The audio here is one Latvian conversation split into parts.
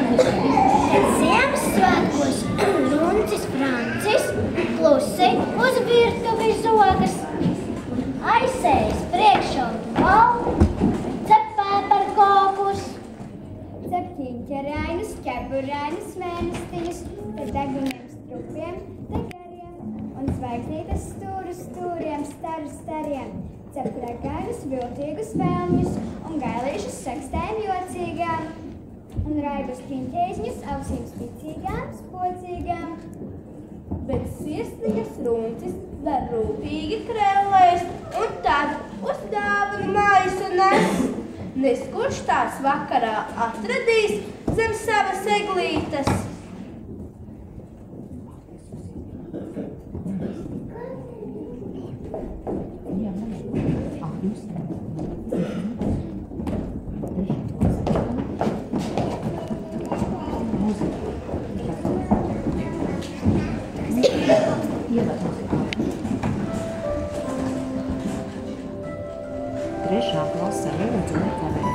Ziemassvētkos Runcis Francis klusi uz virtuvi zogas, aizsējis priekšautu balvu, cep pēperkokus, cep ķiņķerainus, ķepurainus mēnestiņus, pēc deguniem strupiem, degariem un zvaigznītes stūriem, stariem, cep legainus, viltīgus vēlņus un gailīšus sekstēm jocīgām, un raibus ķiņķēzņus ausīm spicīgām, spocīgām. Bet sirsniņas Runcis var rūpīgi krēlēs un tad uz dāvanu maisu nes. Nes kurš tās vakarā atradīs zem savas eglītes. Trešā klase lūdzu nekavēt.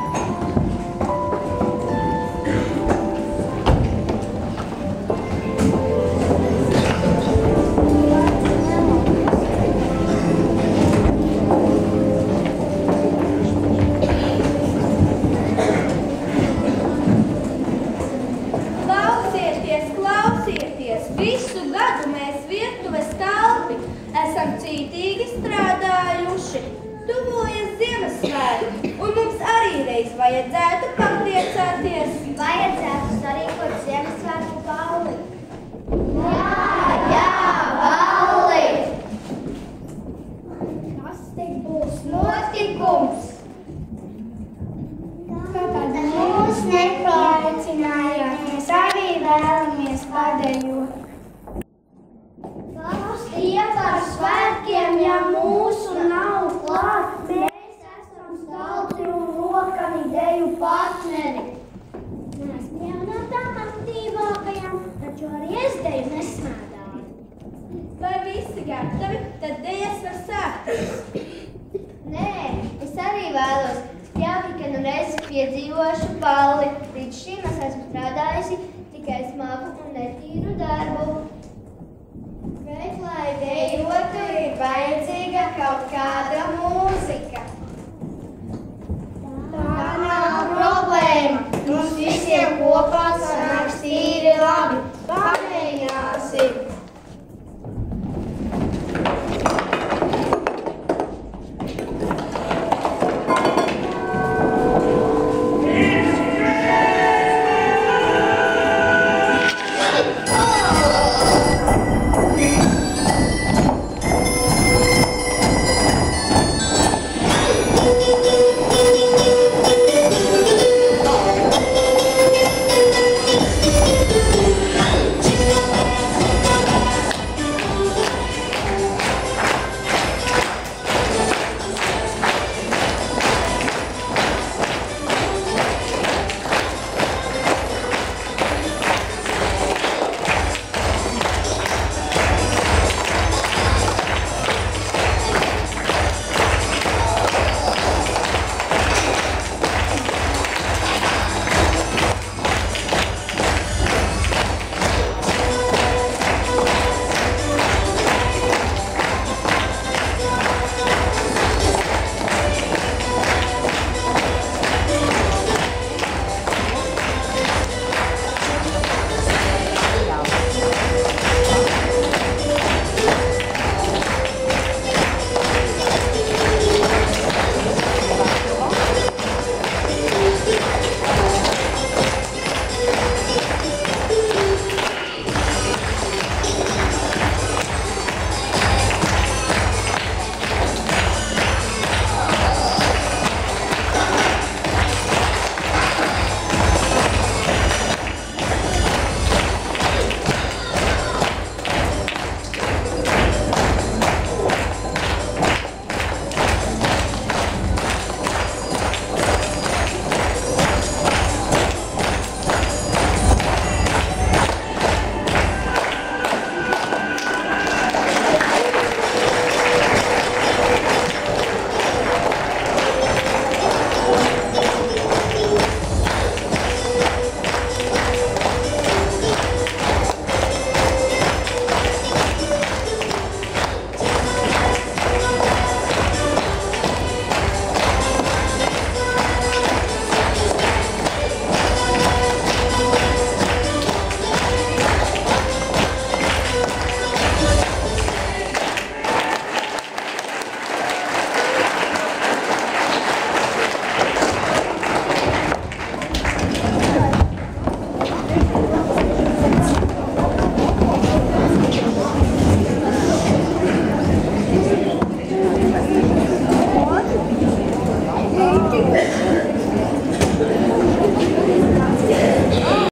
Klausieties, visu gadu mēs virtuves kalpi esam cītīgi strādājuši. Tuvojas Ziemassvētki, un mums arī reiz vajadzētu papriecāties. Vajadzētu sarīkot Ziemassvētku balli. Jā, balli! Kas te būs notikums? Kāpēc mūs nepaaicinājāt, mēs arī vēlamies padejot. Kas tie par svētkiem, ja mūsu nav klāt? Mēs esam stalti un lokani deju partneri. Mēs jau no tām aktīvākajām, taču arī es deju nesmēdāju. Vai visi gatavi? Tad dejas var sākties. Nē, es arī vēlos. Jau tikai reizi piedzīvošu balli. Līdz šim es esmu strādājusi tikai smagu un netīru darbu. Bet, lai dejotu, ir vajadzīga kaut kāda mūzika. Tā nav problēma.